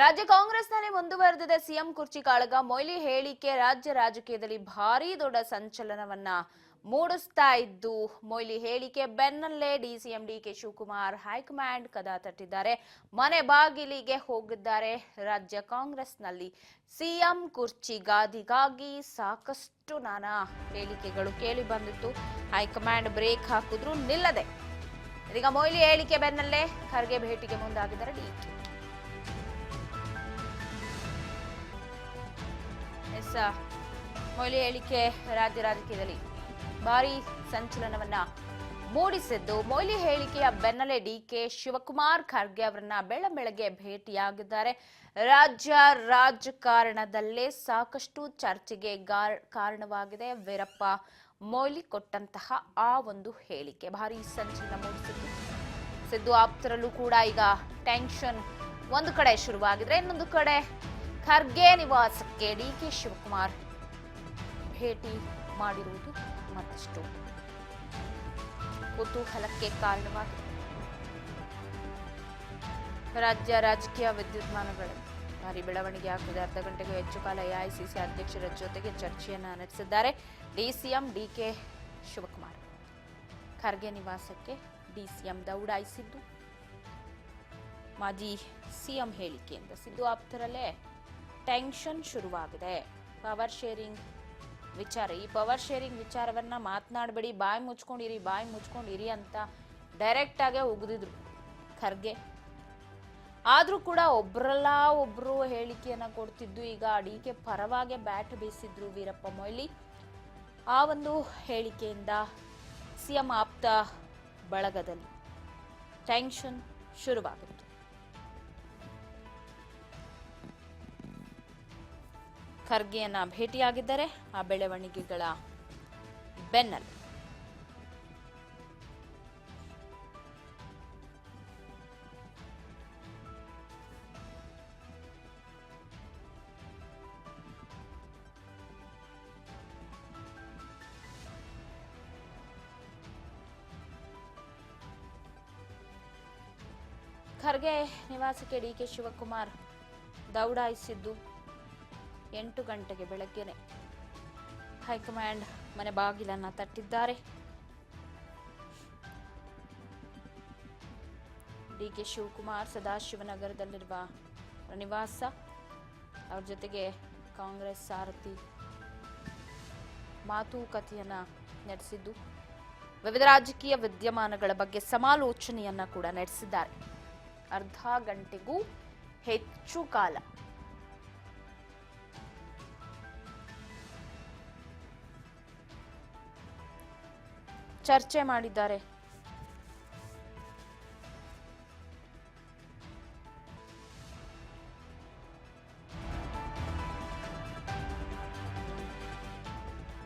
ರಾಜ್ಯ ಕಾಂಗ್ರೆಸ್ನಲ್ಲಿ ಮುಂದುವರೆದಿದೆ ಸಿಎಂ ಕುರ್ಚಿ ಕಾಳಗ. ಮೊಯ್ಲಿ ಹೇಳಿಕೆ ರಾಜ್ಯ ರಾಜಕೀಯದಲ್ಲಿ ಭಾರೀ ದೊಡ್ಡ ಸಂಚಲನವನ್ನ ಮೂಡಿಸ್ತಾ ಇದ್ದು, ಮೊಯ್ಲಿ ಹೇಳಿಕೆ ಬೆನ್ನಲ್ಲೇ ಡಿಸಿಎಂ ಡಿಕೆ ಶಿವಕುಮಾರ್ ಹೈಕಮಾಂಡ್ ಕದ ತಟ್ಟಿದ್ದಾರೆ. ಮನೆ ಬಾಗಿಲಿಗೆ ಹೋಗಿದ್ದಾರೆ. ರಾಜ್ಯ ಕಾಂಗ್ರೆಸ್ನಲ್ಲಿ ಸಿಎಂ ಕುರ್ಚಿ ಗಾದಿಗಾಗಿ ಸಾಕಷ್ಟು ನಾನಾ ಹೇಳಿಕೆಗಳು ಕೇಳಿ ಬಂದಿತ್ತು. ಹೈಕಮಾಂಡ್ ಬ್ರೇಕ್ ಹಾಕಿದ್ರು ನಿಲ್ಲದೆ ಇದೀಗ ಮೊಯ್ಲಿ ಹೇಳಿಕೆ ಬೆನ್ನಲ್ಲೇ ಖರ್ಗೆ ಭೇಟಿಗೆ ಮುಂದಾಗಿದ್ದಾರೆ ಡಿಕೆ. ಮೊಯ್ಲಿ ಹೇಳಿಕೆ ರಾಜ್ಯ ರಾಜಕೀಯದಲ್ಲಿ ಭಾರಿ ಸಂಚಲನವನ್ನ ಮೂಡಿಸಿದ್ದು, ಮೊಯ್ಲಿ ಹೇಳಿಕೆಯ ಬೆನ್ನಲ್ಲೇ ಡಿಕೆ ಶಿವಕುಮಾರ್ ಖರ್ಗೆ ಅವರನ್ನ ಬೆಳಗ್ಗೆ ಭೇಟಿಯಾಗಿದ್ದಾರೆ. ರಾಜ್ಯ ರಾಜಕಾರಣದಲ್ಲೇ ಸಾಕಷ್ಟು ಚರ್ಚೆಗೆ ಕಾರಣವಾಗಿದೆ. ವೀರಪ್ಪ ಮೊಯ್ಲಿ ಕೊಟ್ಟಂತಹ ಆ ಒಂದು ಹೇಳಿಕೆ ಭಾರಿ ಸಂಚಲನ ಮೂಡಿಸಿದ್ದು, ಸಿದ್ದು ಆಪ್ತರಲ್ಲೂ ಕೂಡ ಈಗ ಟೆನ್ಷನ್ ಒಂದು ಕಡೆ ಶುರುವಾಗಿದ್ರೆ, ಇನ್ನೊಂದು ಕಡೆ ಖರ್ಗೆ ನಿವಾಸಕ್ಕೆ ಡಿಕೆ ಶಿವಕುಮಾರ್ ಭೇಟಿ ಮಾಡಿರುವುದು ಮತ್ತಷ್ಟು ಕುತೂಹಲಕ್ಕೆ ಕಾರಣವಾಗಿದೆ. ರಾಜ್ಯ ರಾಜಕೀಯ ವಿದ್ಯುನ್ಮಾನಗಳಲ್ಲಿ ಭಾರಿ ಬೆಳವಣಿಗೆ ಆಗ್ತಿದೆ. ಅರ್ಧ ಗಂಟೆಗೂ ಹೆಚ್ಚು ಕಾಲ ಎಐಸಿಸಿ ಅಧ್ಯಕ್ಷರ ಜೊತೆಗೆ ಚರ್ಚೆಯನ್ನ ನಡೆಸಿದ್ದಾರೆ ಡಿಸಿಎಂ ಡಿಕೆ ಶಿವಕುಮಾರ್. ಖರ್ಗೆ ನಿವಾಸಕ್ಕೆ ಡಿಸಿಎಂ ದೌಡಾಯಿಸಿದ್ದು, ಮಾಜಿ ಸಿಎಂ ಹೇಳಿಕೆಯಿಂದ ಸಿದ್ದು ಆಪ್ತರಲ್ಲೇ ಟೆನ್ಷನ್ ಶುರುವಾಗಿದೆ. ಪವರ್ ಶೇರಿಂಗ್ ವಿಚಾರ, ಈ ಪವರ್ ಶೇರಿಂಗ್ ವಿಚಾರವನ್ನ ಮಾತನಾಡಬೇಡಿ, ಬಾಯಿ ಮುಚ್ಕೊಂಡಿರಿ ಅಂತ ಡೈರೆಕ್ಟ್ ಆಗೇ ಉಗಿದಿದ್ರು ಖರ್ಗೆ. ಆದ್ರೂ ಕೂಡ ಒಬ್ರಲ್ಲ ಒಬ್ರು ಹೇಳಿಕೆಯನ್ನ ಕೊಡ್ತಿದ್ದು, ಈಗ ಡಿಕೆ ಪರವಾಗಿ ಬ್ಯಾಟ್ ಬೀಸಿದ್ರು ವೀರಪ್ಪ ಮೊಯ್ಲಿ. ಆ ಒಂದು ಹೇಳಿಕೆಯಿಂದ ಸಿಎಂ ಆಪ್ತ ಬಳಗದಲ್ಲಿ ಟೆನ್ಷನ್ ಶುರುವಾಗಿತ್ತು. ಖರ್ಗೆಯನ್ನ ಭೇಟಿಯಾಗಿದ್ದಾರೆ. ಆ ಬೆಳವಣಿಗೆಗಳ ಬೆನ್ನಲ್ಲೇ ಖರ್ಗೆ ನಿವಾಸಕ್ಕೆ ಡಿಕೆ ಶಿವಕುಮಾರ್ ದೌಡಾಯಿಸಿದ್ದು 8 ಗಂಟೆಗೆ ಬೆಳಗ್ಗೆನೆ ಹೈಕಮಾಂಡ್ ಮನೆ ಬಾಗಿಲನ್ನ ತಟ್ಟಿದ್ದಾರೆ. ಡಿಕೆ ಶಿವಕುಮಾರ್ ಸದಾಶಿವನಗರದಲ್ಲಿರುವ ನಿವಾಸ, ಅವ್ರ ಜೊತೆಗೆ ಕಾಂಗ್ರೆಸ್ ಸಾರಥಿ ಮಾತುಕತೆಯನ್ನ ನಡೆಸಿದ್ದು, ವಿವಿಧ ರಾಜಕೀಯ ವಿದ್ಯಮಾನಗಳ ಬಗ್ಗೆ ಸಮಾಲೋಚನೆಯನ್ನ ಕೂಡ ನಡೆಸಿದ್ದಾರೆ. ಅರ್ಧ ಗಂಟೆಗೂ ಹೆಚ್ಚು ಕಾಲ ಚರ್ಚೆ ಮಾಡಿದ್ದಾರೆ.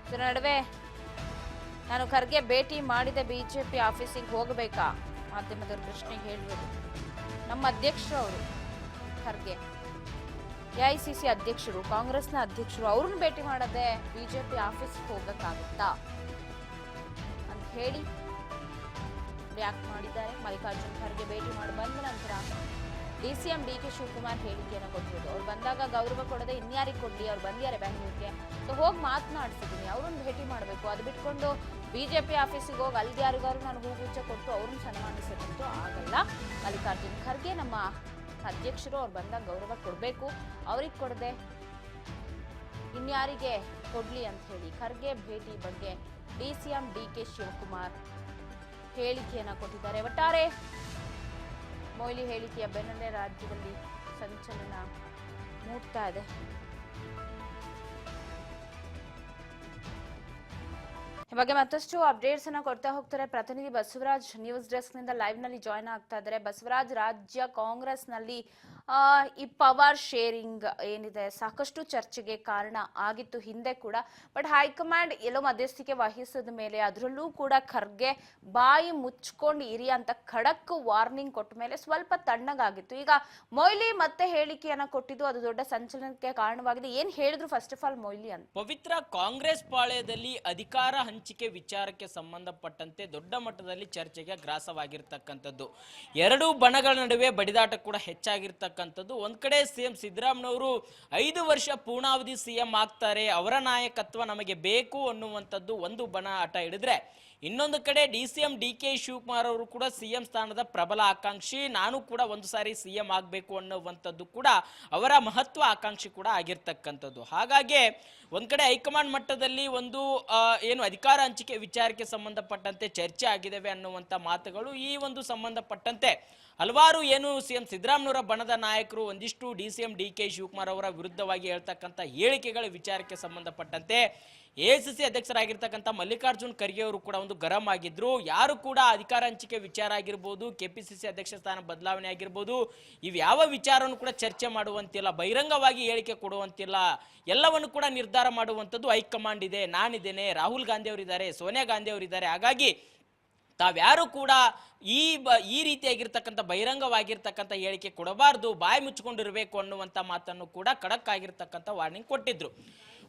ಇದರ ನಡುವೆ ನಾನು ಖರ್ಗೆ ಭೇಟಿ ಮಾಡಿದ ಬಿಜೆಪಿ ಆಫೀಸಿಗೆ ಹೋಗಬೇಕಾ? ಮಾಧ್ಯಮದವ್ರ ಪ್ರಶ್ನೆಗೆ ಹೇಳಿದ್ರು ನಮ್ಮ ಅಧ್ಯಕ್ಷರು ಅವರು ಖರ್ಗೆ, ಎಐಸಿಸಿ ಅಧ್ಯಕ್ಷರು, ಕಾಂಗ್ರೆಸ್ನ ಅಧ್ಯಕ್ಷರು, ಅವ್ರನ್ನ ಭೇಟಿ ಮಾಡದೆ ಬಿಜೆಪಿ ಆಫೀಸ್ಗೆ ಹೋಗಕ್ಕಾಗುತ್ತಾ ಅಂತ ಹೇಳಿ ರಿಯಾಕ್ಟ್ ಮಾಡಿದ್ದಾರೆ. ಮಲ್ಲಿಕಾರ್ಜುನ್ ಖರ್ಗೆ ಭೇಟಿ ಮಾಡಿ ಬಂದ ನಂತರ ಡಿಸಿಎಂ ಡಿಕೆ ಶಿವಕುಮಾರ್ ಹೇಳಿಕೆಯನ್ನು ಕೊಟ್ಟಿರೋದು, ಅವ್ರು ಬಂದಾಗ ಗೌರವ ಕೊಡದೆ ಇನ್ಯಾರಿಗೆ ಕೊಡ್ಲಿ, ಅವ್ರು ಬಂದಿದ್ದಾರೆ ಬೆಂಗಳೂರಿಗೆ, ಸೊ ಹೋಗಿ ಮಾತನಾಡ್ಸಿದ್ದೀನಿ, ಅವ್ರನ್ನ ಭೇಟಿ ಮಾಡಬೇಕು, ಅದು ಬಿಟ್ಕೊಂಡು ಬಿಜೆಪಿ ಆಫೀಸಿಗೆ ಹೋಗಿ ಅಲ್ಲಿ ಯಾರಿಗಾರು ನಾನು ಹೂಗುಚ್ಚ ಕೊಟ್ಟು ಅವ್ರನ್ನ ಸನ್ಮಾನಿಸೋದಂತೂ ಆಗಲ್ಲ. ಮಲ್ಲಿಕಾರ್ಜುನ್ ಖರ್ಗೆ ನಮ್ಮ ಅಧ್ಯಕ್ಷರು, ಅವ್ರು ಬಂದಾಗ ಗೌರವ ಕೊಡಬೇಕು, ಅವ್ರಿಗೆ ಕೊಡದೆ ಇನ್ಯಾರಿಗೆ ಕೊಡ್ಲಿ ಅಂತ ಹೇಳಿ ಖರ್ಗೆ ಭೇಟಿ ಬಗ್ಗೆ ಡಿಸಿಎಂ ಡಿಕೆ ಶಿವಕುಮಾರ್ ಹೇಳಿಕೆಯನ್ನ ಕೊಟ್ಟಿದ್ದಾರೆ. ಒಟ್ಟಾರೆ ಮೊಯ್ಲಿ ಹೇಳಿಕೆಯ ಬೆನ್ನಲ್ಲೇ ರಾಜ್ಯದಲ್ಲಿ ಸಂಚಲನ ಮೂಡ್ತಾ ಇದೆ. ಈ ಬಗ್ಗೆ ಮತ್ತಷ್ಟು ಅಪ್ಡೇಟ್ಸ್ ಅನ್ನ ಕೊಡ್ತಾ ಹೋಗ್ತಾರೆ ಪ್ರತಿನಿಧಿ ಬಸವರಾಜ್. ನ್ಯೂಸ್ ಡೆಸ್ಕ್ ನಿಂದ ಲೈವ್ ನಲ್ಲಿ ಜಾಯ್ನ್ ಆಗ್ತಾ ಇದ್ದಾರೆ. ಬಸವರಾಜ್, ರಾಜ್ಯ ಕಾಂಗ್ರೆಸ್ ನಲ್ಲಿ ಈ ಪವರ್ ಶೇರಿಂಗ್ ಏನಿದೆ ಸಾಕಷ್ಟು ಚರ್ಚೆಗೆ ಕಾರಣ ಆಗಿತ್ತು ಹಿಂದೆ ಕೂಡ, ಬಟ್ ಹೈಕಮಾಂಡ್ ಎಲ್ಲೋ ಮಧ್ಯಸ್ಥಿಕೆ ವಹಿಸಿದ ಮೇಲೆ ಅದರಲ್ಲೂ ಕೂಡ ಖರ್ಗೆ ಬಾಯಿ ಮುಚ್ಕೊಂಡು ಇರಿ ಅಂತ ಖಡಕ್ ವಾರ್ನಿಂಗ್ ಕೊಟ್ಟ ಮೇಲೆ ಸ್ವಲ್ಪ ತಣ್ಣಗಾಗಿತ್ತು. ಈಗ ಮೊಯ್ಲಿ ಮತ್ತೆ ಹೇಳಿಕೆಯನ್ನ ಕೊಟ್ಟಿದ್ದು ಅದು ದೊಡ್ಡ ಸಂಚಲನಕ್ಕೆ ಕಾರಣವಾಗಿದೆ. ಏನ್ ಹೇಳಿದ್ರು ಫಸ್ಟ್ ಆಫ್ ಆಲ್ ಮೊಯ್ಲಿ ಅಂತ? ಪವಿತ್ರ, ಕಾಂಗ್ರೆಸ್ ಪಾಳ್ಯದಲ್ಲಿ ಅಧಿಕಾರ ಹಂಚಿಕೆ ವಿಚಾರಕ್ಕೆ ಸಂಬಂಧಪಟ್ಟಂತೆ ದೊಡ್ಡ ಮಟ್ಟದಲ್ಲಿ ಚರ್ಚೆಗೆ ಗ್ರಾಸವಾಗಿರ್ತಕ್ಕಂಥದ್ದು. ಎರಡೂ ಬಣಗಳ ನಡುವೆ ಬಡಿದಾಟ ಕೂಡ ಹೆಚ್ಚಾಗಿರ್ತಕ್ಕಂಥ ಆಗಿರ್ತಕ್ಕಂಥದ್ದು. ಒಂದ್ ಕಡೆ ಸಿಎಂ ಸಿದ್ದರಾಮಯ್ಯನವರು 5 ವರ್ಷ ಪೂರ್ಣಾವಧಿ ಸಿಎಂ ಆಗ್ತಾರೆ, ಅವರ ನಾಯಕತ್ವ ನಮಗೆ ಬೇಕು ಅನ್ನುವಂಥದ್ದು ಒಂದು ಬಣ ಹಠ ಹಿಡಿದ್ರೆ, ಇನ್ನೊಂದು ಕಡೆ DCM DK ಶಿವಕುಮಾರ್ ಅವರು ಕೂಡ ಸಿಎಂ ಸ್ಥಾನದ ಪ್ರಬಲ ಆಕಾಂಕ್ಷಿ, ನಾನು ಕೂಡ ಒಂದು ಸಾರಿ ಸಿಎಂ ಆಗಬೇಕು ಅನ್ನುವಂಥದ್ದು ಕೂಡ ಅವರ ಮಹತ್ವ ಆಕಾಂಕ್ಷಿ ಕೂಡ ಆಗಿರ್ತಕ್ಕಂಥದ್ದು. ಹಾಗಾಗಿ ಒಂದ್ ಕಡೆ ಹೈಕಮಾಂಡ್ ಮಟ್ಟದಲ್ಲಿ ಒಂದು ಏನು ಅಧಿಕಾರ ಹಂಚಿಕೆ ವಿಚಾರಕ್ಕೆ ಸಂಬಂಧಪಟ್ಟಂತೆ ಚರ್ಚೆ ಆಗಿದ್ದಾವೆ ಅನ್ನುವಂಥ ಮಾತುಗಳು ಈ ಒಂದು ಸಂಬಂಧಪಟ್ಟಂತೆ ಹಲವಾರು ಏನು ಸಿಎಂ ಸಿದ್ದರಾಮಯ್ಯನವರ ಬಣದ ನಾಯಕರು ಒಂದಿಷ್ಟು DCM DK ಶಿವಕುಮಾರ್ ಅವರ ವಿರುದ್ಧವಾಗಿ ಹೇಳ್ತಕ್ಕಂಥ ಹೇಳಿಕೆಗಳ ವಿಚಾರಕ್ಕೆ ಸಂಬಂಧಪಟ್ಟಂತೆ ACC ಅಧ್ಯಕ್ಷರಾಗಿರ್ತಕ್ಕಂಥ ಮಲ್ಲಿಕಾರ್ಜುನ್ ಖರ್ಗೆ ಅವರು ಕೂಡ ಒಂದು ಗರಂ ಆಗಿದ್ರು. ಯಾರು ಕೂಡ ಅಧಿಕಾರ ಹಂಚಿಕೆ ವಿಚಾರ ಆಗಿರ್ಬೋದು, KPCC ಅಧ್ಯಕ್ಷ ಸ್ಥಾನ ಬದಲಾವಣೆ ಆಗಿರ್ಬೋದು, ಇವ್ಯಾವ ವಿಚಾರವನ್ನು ಕೂಡ ಚರ್ಚೆ ಮಾಡುವಂತಿಲ್ಲ, ಬಹಿರಂಗವಾಗಿ ಹೇಳಿಕೆ ಕೊಡುವಂತಿಲ್ಲ, ಎಲ್ಲವನ್ನು ಕೂಡ ನಿರ್ಧಾರ ಮಾಡುವಂಥದ್ದು ಹೈಕಮಾಂಡ್ ಇದೆ, ನಾನಿದ್ದೇನೆ, ರಾಹುಲ್ ಗಾಂಧಿ ಅವರಿದ್ದಾರೆ, ಸೋನಿಯಾ ಗಾಂಧಿ ಅವರಿದ್ದಾರೆ. ಹಾಗಾಗಿ ತಾವ್ಯಾರು ಕೂಡ ಈ ರೀತಿಯಾಗಿರ್ತಕ್ಕಂಥ ಬಹಿರಂಗವಾಗಿರ್ತಕ್ಕಂಥ ಹೇಳಿಕೆ ಕೊಡಬಾರ್ದು, ಬಾಯಿ ಮುಚ್ಚಿಕೊಂಡಿರಬೇಕು ಅನ್ನುವಂಥ ಮಾತನ್ನು ಕೂಡ ಖಡಕ್ ಆಗಿರ್ತಕ್ಕಂಥ ವಾರ್ನಿಂಗ್ ಕೊಟ್ಟಿದ್ರು.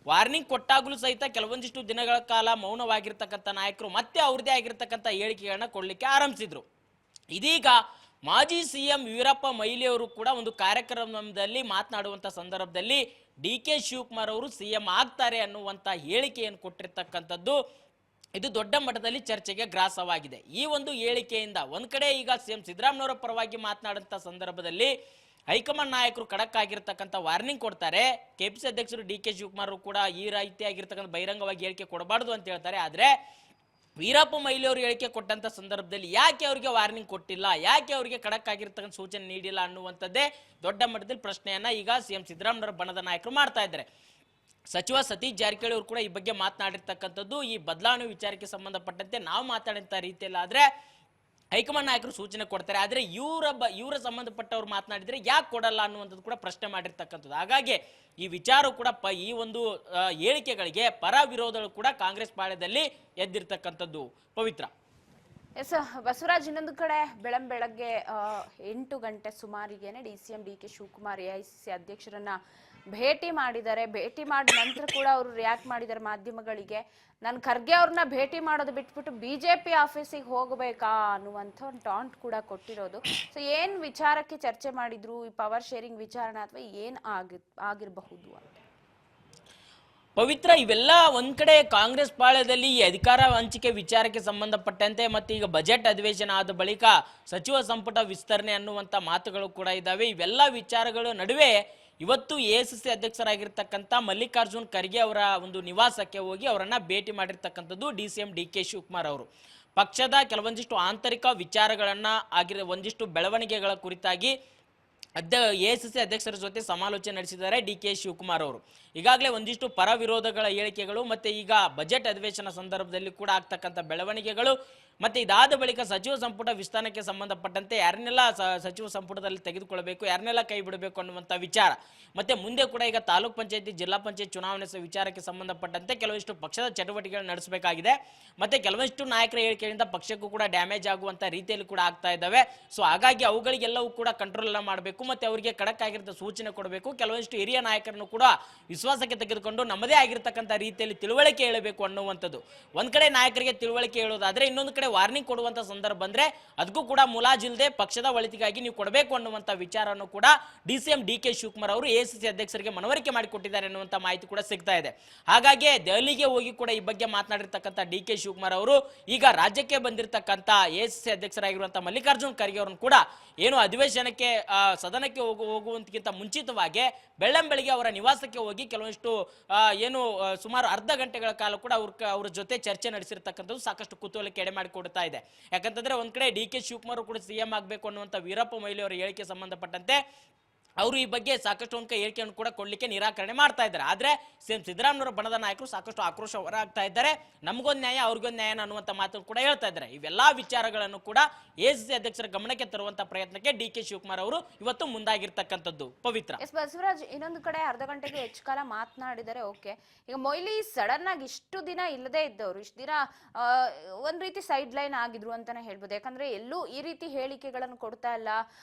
ವಾರ್ನಿಂಗ್ ಕೊಟ್ಟಾಗಲೂ ಸಹಿತ ಕೆಲವೊಂದಿಷ್ಟು ದಿನಗಳ ಕಾಲ ಮೌನವಾಗಿರ್ತಕ್ಕಂಥ ನಾಯಕರು ಮತ್ತೆ ಅವ್ರದೇ ಆಗಿರ್ತಕ್ಕಂಥ ಹೇಳಿಕೆಗಳನ್ನ ಕೊಡ್ಲಿಕ್ಕೆ ಆರಂಭಿಸಿದ್ರು. ಇದೀಗ ಮಾಜಿ ಸಿಎಂ ವೀರಪ್ಪ ಮೊಯ್ಲಿ ಅವರು ಕೂಡ ಒಂದು ಕಾರ್ಯಕ್ರಮದಲ್ಲಿ ಮಾತನಾಡುವಂಥ ಸಂದರ್ಭದಲ್ಲಿ DK ಶಿವಕುಮಾರ್ ಅವರು ಸಿಎಂ ಆಗ್ತಾರೆ ಅನ್ನುವಂಥ ಹೇಳಿಕೆಯನ್ನು ಕೊಟ್ಟಿರ್ತಕ್ಕಂಥದ್ದು ಇದು ದೊಡ್ಡ ಮಟ್ಟದಲ್ಲಿ ಚರ್ಚೆಗೆ ಗ್ರಾಸವಾಗಿದೆ. ಈ ಒಂದು ಹೇಳಿಕೆಯಿಂದ ಒಂದ್ ಕಡೆ ಈಗ ಸಿಎಂ ಸಿದ್ದರಾಮಯ್ಯನವರ ಪರವಾಗಿ ಮಾತನಾಡುವಂಥ ಸಂದರ್ಭದಲ್ಲಿ ಹೈಕಮಾಂಡ್ ನಾಯಕರು ಖಡಕ್ ಆಗಿರ್ತಕ್ಕಂಥ ವಾರ್ನಿಂಗ್ ಕೊಡ್ತಾರೆ. KPCC ಅಧ್ಯಕ್ಷರು DK ಶಿವಕುಮಾರ್ ಕೂಡ ಈ ರೀತಿಯಾಗಿರ್ತಕ್ಕಂಥ ಬಹಿರಂಗವಾಗಿ ಹೇಳಿಕೆ ಕೊಡಬಾರ್ದು ಅಂತ ಹೇಳ್ತಾರೆ. ಆದ್ರೆ ವೀರಪ್ಪ ಮೊಯ್ಲಿ ಅವರು ಹೇಳಿಕೆ ಕೊಟ್ಟಂತ ಸಂದರ್ಭದಲ್ಲಿ ಯಾಕೆ ಅವರಿಗೆ ವಾರ್ನಿಂಗ್ ಕೊಟ್ಟಿಲ್ಲ, ಯಾಕೆ ಅವರಿಗೆ ಖಡಕ್ ಆಗಿರ್ತಕ್ಕಂಥ ಸೂಚನೆ ನೀಡಿಲ್ಲ ಅನ್ನುವಂಥದ್ದೇ ದೊಡ್ಡ ಮಟ್ಟದಲ್ಲಿ ಪ್ರಶ್ನೆಯನ್ನ ಈಗ ಸಿಎಂ ಸಿದ್ದರಾಮಯ್ಯನವರ ಬಣದ ನಾಯಕರು ಮಾಡ್ತಾ ಇದ್ದಾರೆ. ಸಚಿವ ಸತೀಶ್ ಜಾರಕಿಹೊಳಿ ಅವರು ಕೂಡ ಈ ಬಗ್ಗೆ ಮಾತನಾಡಿರ್ತಕ್ಕಂಥದ್ದು ಈ ಬದಲಾವಣೆ ವಿಚಾರಕ್ಕೆ ಸಂಬಂಧಪಟ್ಟಂತೆ ನಾವು ಮಾತಾಡಿದಂಥ ರೀತಿಯಲ್ಲಿ ಆದ್ರೆ ಹೈಕಮಾಂಡ್ ನಾಯಕರು ಸೂಚನೆ ಕೊಡ್ತಾರೆ, ಆದ್ರೆ ಇವರ ಸಂಬಂಧಪಟ್ಟವ್ರು ಮಾತನಾಡಿದ್ರೆ ಯಾಕೆ ಕೊಡಲ್ಲ ಅನ್ನುವಂಥದ್ದು ಕೂಡ ಪ್ರಶ್ನೆ ಮಾಡಿರ್ತಕ್ಕಂಥದ್ದು. ಹಾಗಾಗಿ ಈ ವಿಚಾರ ಕೂಡ ಈ ಒಂದು ಹೇಳಿಕೆಗಳಿಗೆ ಪರ ವಿರೋಧಗಳು ಕೂಡ ಕಾಂಗ್ರೆಸ್ ಪಾಳ್ಯದಲ್ಲಿ ಎದ್ದಿರ್ತಕ್ಕಂಥದ್ದು. ಪವಿತ್ರ. ಎಸ್ ಬಸವರಾಜ್, ಇನ್ನೊಂದು ಕಡೆ ಬೆಳಗ್ಗೆ 8 ಗಂಟೆ ಸುಮಾರಿಗೆನೆ DCM DK ಶಿವಕುಮಾರ್ AICC ಅಧ್ಯಕ್ಷರನ್ನ ಭೇಟಿ ಮಾಡಿದ್ದಾರೆ. ಭೇಟಿ ಮಾಡಿದ ನಂತರ ಕೂಡ ಅವರು ರಿಯಾಕ್ಟ್ ಮಾಡಿದ್ದಾರೆ ಮಾಧ್ಯಮಗಳಿಗೆ. ನಾನು ಖರ್ಗೆ ಅವ್ರನ್ನ ಭೇಟಿ ಮಾಡೋದು ಬಿಟ್ಬಿಟ್ಟು BJP ಆಫೀಸಿಗೆ ಹೋಗಬೇಕಾ ಅನ್ನುವಂಥ ಒಂದು ಟಾಂಟ್ ಕೂಡ ಕೊಟ್ಟಿರೋದು. ಸೊ ಏನ್ ವಿಚಾರಕ್ಕೆ ಚರ್ಚೆ ಮಾಡಿದ್ರು, ಈ ಪವರ್ ಶೇರಿಂಗ್ ವಿಚಾರಣ ಅಥವಾ ಏನ್ ಆಗಿರಬಹುದು ಅಂತ? ಪವಿತ್ರ, ಇವೆಲ್ಲ ಒಂದ್ ಕಡೆ ಕಾಂಗ್ರೆಸ್ ಪಾಳ್ಯದಲ್ಲಿ ಈ ಅಧಿಕಾರ ಹಂಚಿಕೆ ವಿಚಾರಕ್ಕೆ ಸಂಬಂಧಪಟ್ಟಂತೆ ಮತ್ತೆ ಈಗ ಬಜೆಟ್ ಅಧಿವೇಶನ ಆದ ಬಳಿಕ ಸಚಿವ ಸಂಪುಟ ವಿಸ್ತರಣೆ ಅನ್ನುವಂಥ ಮಾತುಗಳು ಕೂಡ ಇದ್ದಾವೆ. ಇವೆಲ್ಲ ವಿಚಾರಗಳ ನಡುವೆ ಇವತ್ತು ACC ಅಧ್ಯಕ್ಷರಾಗಿರ್ತಕ್ಕಂಥ ಮಲ್ಲಿಕಾರ್ಜುನ್ ಖರ್ಗೆ ಅವರ ಒಂದು ನಿವಾಸಕ್ಕೆ ಹೋಗಿ ಅವರನ್ನ ಭೇಟಿ ಮಾಡಿರ್ತಕ್ಕಂಥದ್ದು DCM DK ಶಿವಕುಮಾರ್ ಅವರು. ಪಕ್ಷದ ಕೆಲವೊಂದಿಷ್ಟು ಆಂತರಿಕ ವಿಚಾರಗಳನ್ನ ಒಂದಿಷ್ಟು ಬೆಳವಣಿಗೆಗಳ ಕುರಿತಾಗಿ ACC ಅಧ್ಯಕ್ಷರ ಜೊತೆ ಸಮಾಲೋಚನೆ ನಡೆಸಿದ್ದಾರೆ DK ಶಿವಕುಮಾರ್ ಅವರು. ಈಗಾಗಲೇ ಒಂದಿಷ್ಟು ಪರ ವಿರೋಧಗಳ ಹೇಳಿಕೆಗಳು ಮತ್ತೆ ಈಗ ಬಜೆಟ್ ಅಧಿವೇಶನ ಸಂದರ್ಭದಲ್ಲಿ ಕೂಡ ಆಗ್ತಕ್ಕಂಥ ಬೆಳವಣಿಗೆಗಳು ಮತ್ತೆ ಇದಾದ ಬಳಿಕ ಸಚಿವ ಸಂಪುಟ ವಿಸ್ತರಣೆಗೆ ಸಂಬಂಧಪಟ್ಟಂತೆ ಯಾರನ್ನೆಲ್ಲ ಸಚಿವ ಸಂಪುಟದಲ್ಲಿ ತೆಗೆದುಕೊಳ್ಳಬೇಕು, ಯಾರನ್ನೆಲ್ಲ ಕೈ ಬಿಡಬೇಕು ಅನ್ನುವಂಥ ವಿಚಾರ, ಮತ್ತೆ ಮುಂದೆ ಕೂಡ ಈಗ ತಾಲೂಕ್ ಪಂಚಾಯತಿ ಜಿಲ್ಲಾ ಪಂಚಾಯತ್ ಚುನಾವಣೆ ವಿಚಾರಕ್ಕೆ ಸಂಬಂಧಪಟ್ಟಂತೆ ಕೆಲವಷ್ಟು ಪಕ್ಷದ ಚಟುವಟಿಕೆಗಳು ನಡೆಸಬೇಕಾಗಿದೆ. ಮತ್ತೆ ಕೆಲವಷ್ಟು ನಾಯಕರ ಹೇಳಿಕೆಯಿಂದ ಪಕ್ಷಕ್ಕೂ ಕೂಡ ಡ್ಯಾಮೇಜ್ ಆಗುವಂತ ರೀತಿಯಲ್ಲಿ ಕೂಡ ಆಗ್ತಾ ಇದ್ದಾವೆ. ಸೊ ಹಾಗಾಗಿ ಅವುಗಳಿಗೆಲ್ಲವೂ ಕೂಡ ಕಂಟ್ರೋಲ್ ಎಲ್ಲ ಮಾಡಬೇಕು, ಮತ್ತೆ ಅವರಿಗೆ ಖಡಕ್ ಆಗಿರೋ ಸೂಚನೆ ಕೊಡಬೇಕು. ಕೆಲವಷ್ಟು ಹಿರಿಯ ನಾಯಕರನ್ನು ಕೂಡ ವಿಶ್ವಾಸಕ್ಕೆ ತೆಗೆದುಕೊಂಡು ನಮ್ಮದೇ ಆಗಿರ್ತಕ್ಕಂಥ ರೀತಿಯಲ್ಲಿ ತಿಳುವಳಿಕೆ ಹೇಳಬೇಕು ಅನ್ನುವಂಥದ್ದು. ಒಂದ್ ಕಡೆ ನಾಯಕರಿಗೆ ತಿಳುವಳಿಕೆ ಹೇಳೋದಾದ್ರೆ, ಇನ್ನೊಂದು ಕಡೆ ವಾರ್ನಿಂಗ್ ಕೊಡುವಂತ ಸಂದರ್ಭ ಬಂದ್ರೆ ಅದಕ್ಕೂ ಕೂಡ ಮುಲಾಜಿಲ್ದೆ ಪಕ್ಷದ ಒಳಿತಿಗಾಗಿ ನೀವು ಕೊಡಬೇಕು ಅನ್ನುವಂತ ವಿಚಾರವನ್ನು ಕೂಡ DCM DK ಶಿವಕುಮಾರ್ ಅವರು ACC ಅಧ್ಯಕ್ಷರಿಗೆ ಮನವರಿಕೆ ಮಾಡಿಕೊಟ್ಟಿದ್ದಾರೆ ಅನ್ನುವಂತ ಮಾಹಿತಿ ಕೂಡ ಸಿಗ್ತಾ ಇದೆ. ಹಾಗಾಗಿ ದೆಹಲಿಗೆ ಹೋಗಿ ಕೂಡ ಈ ಬಗ್ಗೆ ಮಾತನಾಡಿರ್ತಕ್ಕಂಥ DK ಶಿವಕುಮಾರ್ ಅವರು ಈಗ ರಾಜ್ಯಕ್ಕೆ ಬಂದಿರತಕ್ಕಂಥ ACC ಅಧ್ಯಕ್ಷರಾಗಿರುವಂತಹ ಮಲ್ಲಿಕಾರ್ಜುನ್ ಖರ್ಗೆ ಅವರನ್ನು ಕೂಡ ಏನು ಅಧಿವೇಶನಕ್ಕೆ ಸದನಕ್ಕೆ ಹೋಗುವಂತಕ್ಕಿಂತ ಮುಂಚಿತವಾಗಿ ಬೆಳ್ಳಂಬೆಳಿಗ್ಗೆ ಅವರ ನಿವಾಸಕ್ಕೆ ಹೋಗಿ ಕೆಲವಷ್ಟು ಏನು ಸುಮಾರು ಅರ್ಧ ಗಂಟೆಗಳ ಕಾಲ ಕೂಡ ಅವ್ರ ಜೊತೆ ಚರ್ಚೆ ನಡೆಸಿರ್ತಕ್ಕಂಥದ್ದು ಸಾಕಷ್ಟು ಕುತೂಹಲಕ್ಕೆ ಎಡೆ ಮಾಡಿಕೊಡ್ತಾ ಇದೆ. ಯಾಕಂತಂದ್ರೆ ಒಂದ್ ಕಡೆ DK ಶಿವಕುಮಾರ್ ಕೂಡ ಸಿಎಂ ಆಗಬೇಕು ಅನ್ನುವಂಥ ವೀರಪ್ಪ ಮೊಯ್ಲಿ ಅವರ ಹೇಳಿಕೆ ಸಂಬಂಧಪಟ್ಟಂತೆ ಅವರು ಈ ಬಗ್ಗೆ ಸಾಕಷ್ಟು ಒಂದು ಹೇಳಿಕೆಯನ್ನು ಕೂಡ ಕೊಡ್ಲಿಕ್ಕೆ ನಿರಾಕರಣೆ ಮಾಡ್ತಾ ಇದ್ದಾರೆ. ಆದ್ರೆ ಸಿಎಂ ಸಿದ್ದರಾಮಯ್ಯನವರ ಬಣದ ನಾಯಕರು ಸಾಕಷ್ಟು ಆಕ್ರೋಶ ಹೊರಹಾಗ್ತಾ ಇದ್ದಾರೆ. ನಮಗೊಂದು ನ್ಯಾಯ ಅವ್ರಿಗೊಂದು ನ್ಯಾಯ ಅನ್ನುವಂಥ ಮಾತನ್ನು ಕೂಡ ಹೇಳ್ತಾ ಇದ್ದಾರೆ. ಇವೆಲ್ಲಾ ವಿಚಾರಗಳನ್ನು ಕೂಡ ACC ಅಧ್ಯಕ್ಷರ ಗಮನಕ್ಕೆ ತರುವಂತ ಪ್ರಯತ್ನಕ್ಕೆ DK ಶಿವಕುಮಾರ್ ಅವರು ಇವತ್ತು ಮುಂದಾಗಿರ್ತಕ್ಕಂಥದ್ದು. ಪವಿತ್ರ. ಎಸ್ ಬಸವರಾಜ್, ಇನ್ನೊಂದು ಕಡೆ ಅರ್ಧ ಗಂಟೆಗೆ ಹೆಚ್ಚು ಕಾಲ ಮಾತನಾಡಿದರೆ ಓಕೆ. ಈಗ ಮೊಯ್ಲಿ ಸಡನ್ ಆಗಿ ಇಷ್ಟು ದಿನ ಇಲ್ಲದೆ ಇದ್ದವರು ಇಷ್ಟು ದಿನ ಒಂದ್ ರೀತಿ ಸೈಡ್ ಲೈನ್ ಆಗಿದ್ರು ಅಂತಾನೆ ಹೇಳ್ಬೋದು. ಯಾಕಂದ್ರೆ ಎಲ್ಲೂ ಈ ರೀತಿ ಹೇಳಿಕೆಗಳನ್ನು ಕೊಡ್ತಾ ಇಲ್ಲ,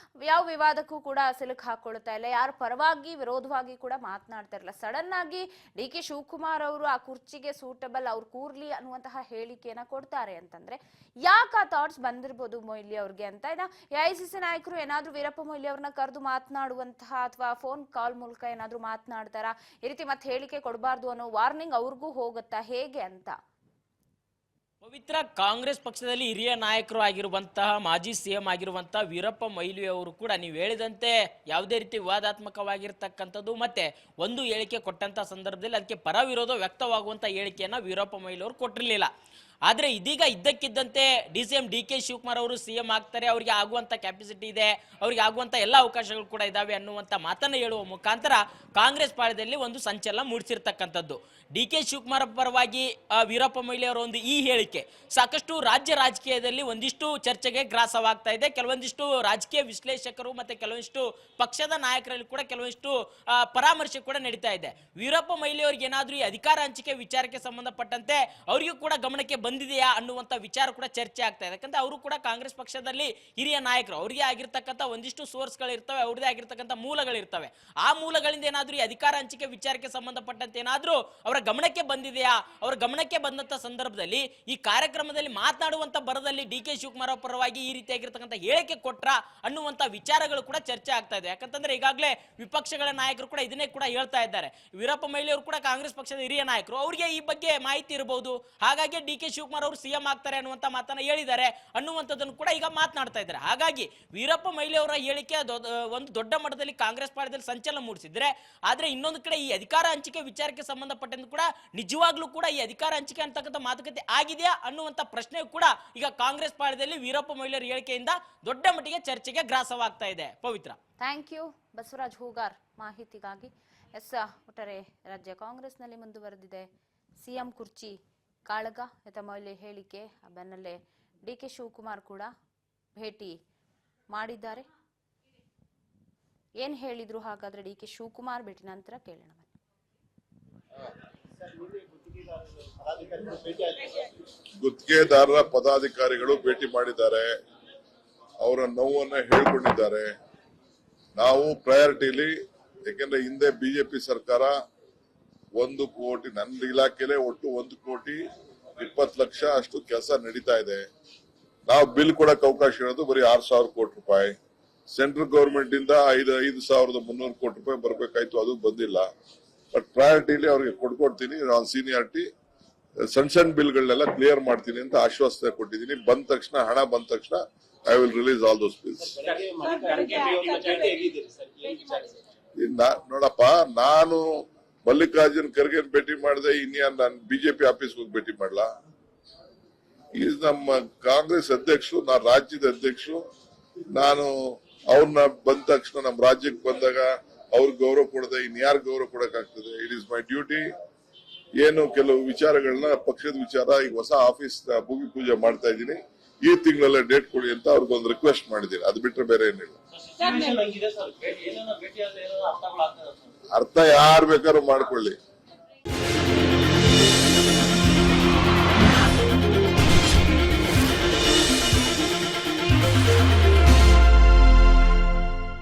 ಯಾವ ವಿವಾದಕ್ಕೂ ಕೂಡ ಸಿಲುಕ್ ಹಾಕೊಳ್ತಾ ಬರ್ತಾ ಇಲ್ಲ, ಯಾರ ಪರವಾಗಿ ವಿರೋಧವಾಗಿ ಕೂಡ ಮಾತನಾಡ್ತಾ ಇರಲ್ಲ. ಸಡನ್ ಆಗಿ DK ಶಿವಕುಮಾರ್ ಅವರು ಆ ಕುರ್ಚಿಗೆ ಸೂಟಬಲ್, ಅವ್ರು ಕೂರ್ಲಿ ಅನ್ನುವಂತಹ ಹೇಳಿಕೆಯನ್ನ ಕೊಡ್ತಾರೆ ಅಂತಂದ್ರೆ ಯಾಕೆ ಆ ಥಾಟ್ಸ್ ಬಂದಿರ್ಬೋದು ಮೊಯ್ಲಿ ಅವ್ರಿಗೆ ಅಂತ. ಇನ್ನ AICC ನಾಯಕರು ಏನಾದ್ರೂ ವೀರಪ್ಪ ಮೊಯ್ಲಿ ಅವ್ರನ್ನ ಕರೆದು ಮಾತನಾಡುವಂತಹ ಅಥವಾ ಫೋನ್ ಕಾಲ್ ಮೂಲಕ ಏನಾದ್ರೂ ಮಾತನಾಡ್ತಾರ, ಈ ರೀತಿ ಮತ್ತೆ ಹೇಳಿಕೆ ಕೊಡಬಾರ್ದು ಅನ್ನೋ ವಾರ್ನಿಂಗ್ ಅವ್ರಿಗೂ ಹೋಗುತ್ತಾ ಹೇಗೆ ಅಂತ? ಪವಿತ್ರ, ಕಾಂಗ್ರೆಸ್ ಪಕ್ಷದಲ್ಲಿ ಹಿರಿಯ ನಾಯಕರು ಆಗಿರುವಂತಹ ಮಾಜಿ CM ಆಗಿರುವಂತಹ ವೀರಪ್ಪ ಮೊಯ್ಲಿ ಅವರು ಕೂಡ ನೀವು ಹೇಳಿದಂತೆ ಯಾವುದೇ ರೀತಿ ವಿವಾದಾತ್ಮಕವಾಗಿರ್ತಕ್ಕಂಥದ್ದು ಮತ್ತೆ ಒಂದು ಹೇಳಿಕೆ ಕೊಟ್ಟಂತ ಸಂದರ್ಭದಲ್ಲಿ ಅದಕ್ಕೆ ಪರ ವಿರೋಧ ವ್ಯಕ್ತವಾಗುವಂತ ಹೇಳಿಕೆಯನ್ನ ವೀರಪ್ಪ ಮೊಯ್ಲಿ ಅವರು ಕೊಟ್ಟಿರಲಿಲ್ಲ. ಆದರೆ ಇದೀಗ ಇದ್ದಕ್ಕಿದ್ದಂತೆ DCM DK ಶಿವಕುಮಾರ್ ಅವರು CM ಆಗ್ತಾರೆ, ಅವರಿಗೆ ಆಗುವಂತ ಕ್ಯಾಪಾಸಿಟಿ ಇದೆ, ಅವರಿಗೆ ಆಗುವಂತ ಎಲ್ಲ ಅವಕಾಶಗಳು ಕೂಡ ಇದಾವೆ ಅನ್ನುವಂಥ ಮಾತನ್ನು ಹೇಳುವ ಮುಖಾಂತರ ಕಾಂಗ್ರೆಸ್ ಪಾಳ್ಯದಲ್ಲಿ ಒಂದು ಸಂಚಲನ ಮೂಡಿಸಿರ್ತಕ್ಕಂಥದ್ದು. DK ಶಿವಕುಮಾರ್ ಪರವಾಗಿ ವೀರಪ್ಪ ಮೊಯ್ಲಿ ಅವರ ಒಂದು ಈ ಹೇಳಿಕೆ ಸಾಕಷ್ಟು ರಾಜ್ಯ ರಾಜಕೀಯದಲ್ಲಿ ಒಂದಿಷ್ಟು ಚರ್ಚೆಗೆ ಗ್ರಾಸವಾಗ್ತಾ ಇದೆ. ಕೆಲವೊಂದಿಷ್ಟು ರಾಜಕೀಯ ವಿಶ್ಲೇಷಕರು ಮತ್ತೆ ಕೆಲವೊಂದಿಷ್ಟು ಪಕ್ಷದ ನಾಯಕರಲ್ಲಿ ಕೂಡ ಕೆಲವೊಂದಿಷ್ಟು ಪರಾಮರ್ಶೆ ಕೂಡ ನಡೀತಾ ಇದೆ. ವೀರಪ್ಪ ಮೊಯ್ಲಿ ಅವರಿಗೆ ಏನಾದ್ರೂ ಈ ಅಧಿಕಾರ ಹಂಚಿಕೆ ವಿಚಾರಕ್ಕೆ ಸಂಬಂಧಪಟ್ಟಂತೆ ಅವರಿಗೂ ಕೂಡ ಗಮನಕ್ಕೆ ಬಂದಿದೆಯಾ ಅನ್ನುವಂಥ ವಿಚಾರ ಕೂಡ ಚರ್ಚೆ ಆಗ್ತಾ ಇದೆ. ಯಾಕಂದ್ರೆ ಅವರು ಕೂಡ ಕಾಂಗ್ರೆಸ್ ಪಕ್ಷದಲ್ಲಿ ಹಿರಿಯ ನಾಯಕರು, ಅವರಿಗೆ ಆಗಿರ್ತಕ್ಕಂಥ ಒಂದಿಷ್ಟು ಸೋರ್ಸ್ಗಳು ಇರ್ತವೆ, ಅವ್ರದೇ ಆಗಿರ್ತಕ್ಕಂಥ ಮೂಲಗಳಿರ್ತವೆ. ಆ ಮೂಲಗಳಿಂದ ಏನಾದ್ರೂ ಈ ಅಧಿಕಾರ ಹಂಚಿಕೆ ವಿಚಾರಕ್ಕೆ ಸಂಬಂಧಪಟ್ಟಂತೆ ಏನಾದ್ರೂ ಅವರ ಗಮನಕ್ಕೆ ಬಂದಿದೆಯಾ, ಅವರ ಗಮನಕ್ಕೆ ಬಂದಂತ ಸಂದರ್ಭದಲ್ಲಿ ಈ ಕಾರ್ಯಕ್ರಮದಲ್ಲಿ ಮಾತನಾಡುವಂತ ಬರದಲ್ಲಿ DK ಶಿವಕುಮಾರ್ ಪರವಾಗಿ ಈ ರೀತಿಯಾಗಿರ್ತಕ್ಕಂಥ ಹೇಳಿಕೆ ಕೊಟ್ರ ಅನ್ನುವಂತ ವಿಚಾರಗಳು ಕೂಡ ಚರ್ಚೆ ಆಗ್ತಾ ಇದೆ. ಯಾಕಂತಂದ್ರೆ ಈಗಾಗಲೇ ವಿಪಕ್ಷಗಳ ನಾಯಕರು ಕೂಡ ಇದನ್ನೇ ಕೂಡ ಹೇಳ್ತಾ ಇದ್ದಾರೆ. ವೀರಪ್ಪ ಮೊಯ್ಲಿ ಅವರು ಕೂಡ ಕಾಂಗ್ರೆಸ್ ಪಕ್ಷದ ಹಿರಿಯ ನಾಯಕರು, ಅವರಿಗೆ ಈ ಬಗ್ಗೆ ಮಾಹಿತಿ ಇರಬಹುದು, ಹಾಗಾಗಿ DK ಶಿವಕುಮಾರ್ ಅವರು CM ಆಗ್ತಾರೆ ಅನ್ನುವಂತ ಮಾತನ್ನ ಹೇಳಿದ್ದಾರೆ ಅನ್ನುವಂಥದ್ದನ್ನು ಕೂಡ ಈಗ ಮಾತನಾಡ್ತಾ ಇದ್ದಾರೆ. ಹಾಗಾಗಿ ವೀರಪ್ಪ ಮೊಯ್ಲಿ ಅವರ ಹೇಳಿಕೆ ಒಂದು ದೊಡ್ಡ ಮಟ್ಟದಲ್ಲಿ ಕಾಂಗ್ರೆಸ್ ಪಾಳ್ಯದಲ್ಲಿ ಸಂಚಲನ ಮೂಡಿಸಿದ್ರೆ, ಆದ್ರೆ ಇನ್ನೊಂದು ಕಡೆ ಈ ಅಧಿಕಾರ ಹಂಚಿಕೆ ವಿಚಾರಕ್ಕೆ ಸಂಬಂಧಪಟ್ಟಂತೆ ಕೂಡ ನಿಜವಾಗ್ಲೂ ಕೂಡ ಈ ಅಧಿಕಾರ ಹಂಚಿಕೆ ಅಂತಕ್ಕಂಥ ಮಾತುಕತೆ ಆಗಿದೆಯಾ ಅನ್ನುವಂಥ ಪ್ರಶ್ನೆ ಕೂಡ ಈಗ ಕಾಂಗ್ರೆಸ್ ಪಾಳ್ಯದಲ್ಲಿ ವೀರಪ್ಪ ಮೊಯ್ಲಿ ಅವರ ಹೇಳಿಕೆಯಿಂದ ದೊಡ್ಡ ಮಟ್ಟಿಗೆ ಚರ್ಚೆಗೆ ಗ್ರಾಸವಾಗ್ತಾ ಇದೆ. ಪವಿತ್ರ, ಥ್ಯಾಂಕ್ ಯು ಬಸವರಾಜ್ ಹೂಗಾರ್ ಮಾಹಿತಿಗಾಗಿ. ಒಟ್ಟಾರೆ ರಾಜ್ಯ ಕಾಂಗ್ರೆಸ್ನಲ್ಲಿ ಮುಂದುವರೆದಿದೆ CM ಕುರ್ಚಿ ಕಾಳಗ. ಮೊಯ್ಲಿ ಹೇಳಿಕೆ ಬೆನ್ನಲ್ಲೇ DK ಶಿವಕುಮಾರ್ ಕೂಡ ಭೇಟಿ ಮಾಡಿದ್ದಾರೆ. ಏನ್ ಹೇಳಿದ್ರು ಹಾಗಾದ್ರೆ DK ಶಿವಕುಮಾರ್ ಭೇಟಿ ನಂತರ ಕೇಳೋಣ. ಗುತ್ತಿಗೆದಾರರ ಪದಾಧಿಕಾರಿಗಳು ಭೇಟಿ ಮಾಡಿದ್ದಾರೆ, ಅವರ ನೋವನ್ನ ಹೇಳ್ಕೊಂಡಿದ್ದಾರೆ. ನಾವು ಪ್ರಯಾರಿಟಿಲಿ, ಯಾಕೆಂದ್ರೆ ಹಿಂದೆ ಬಿಜೆಪಿ ಸರ್ಕಾರ 1 ಕೋಟಿ, ನನ್ನ ಇಲಾಖೆಲೆ ಒಟ್ಟು 1,20,00,000 ಅಷ್ಟು ಕೆಲಸ ನಡೀತಾ ಇದೆ. ನಾವು ಬಿಲ್ ಕೊಡಕ್ ಅವಕಾಶ ಇರೋದು ಬರೀ 6,000 ಕೋಟಿ ರೂಪಾಯಿ. ಸೆಂಟ್ರಲ್ ಗವರ್ಮೆಂಟ್ ಇಂದ 5,300 ಕೋಟಿ ರೂಪಾಯಿ ಬರ್ಬೇಕಾಯ್ತು, ಅದು ಬಂದಿಲ್ಲ. ಬಟ್ ಪ್ರಯಾರಿಟಿಲಿ ಅವ್ರಿಗೆ ಕೊಡ್ತೀನಿ, ನಾನು ಸೀನಿಯಾರಿಟಿ ಸಣ್ಣ ಬಿಲ್ಗಳನ್ನೆಲ್ಲ ಕ್ಲಿಯರ್ ಮಾಡ್ತೀನಿ ಅಂತ ಆಶ್ವಾಸನೆ ಕೊಟ್ಟಿದ್ದೀನಿ. ಬಂದ ತಕ್ಷಣ, ಹಣ ಬಂದ ತಕ್ಷಣ I will release all those bills. ನೋಡಪ್ಪ, ನಾನು ಮಲ್ಲಿಕಾರ್ಜುನ್ ಖರ್ಗೆ ಭೇಟಿ ಮಾಡಿದೆ, ಇನ್ಯಾನ್ ನಾನು ಬಿಜೆಪಿ ಆಫೀಸ್ ಹೋಗಿ ಭೇಟಿ ಮಾಡ್ಲಾ? ಈಸ್ ನಮ್ಮ ಕಾಂಗ್ರೆಸ್ ಅಧ್ಯಕ್ಷರು, ನಾನು ರಾಜ್ಯದ ಅಧ್ಯಕ್ಷರು. ನಾನು ಅವ್ರನ್ನ ಬಂದ ತಕ್ಷಣ ನಮ್ಮ ರಾಜ್ಯಕ್ಕೆ ಬಂದಾಗ ಅವ್ರಿಗೆ ಗೌರವ ಕೊಡದೆ ಇನ್ಯಾರು ಗೌರವ ಕೊಡಕ್ ಆಗ್ತದೆ? It is my duty. ಏನು ಕೆಲವು ವಿಚಾರಗಳನ್ನ, ಪಕ್ಷದ ವಿಚಾರ, ಈಗ ಹೊಸ ಆಫೀಸ್ ಭೂಮಿ ಪೂಜೆ ಮಾಡ್ತಾ ಇದ್ದೀನಿ, ಈ ತಿಂಗಳಲ್ಲೇ ಡೇಟ್ ಕೊಡಿ ಅಂತ ಅವ್ರಿಗೊಂದು ರಿಕ್ವೆಸ್ಟ್ ಮಾಡಿದ್ದೀನಿ. ಅದು ಬಿಟ್ರೆ ಬೇರೆ ಏನಿಲ್ಲ. ಅರ್ಥ ಯಾರು ಬೇಕಾದ್ರೂ ಮಾಡ್ಕೊಳ್ಳಿ.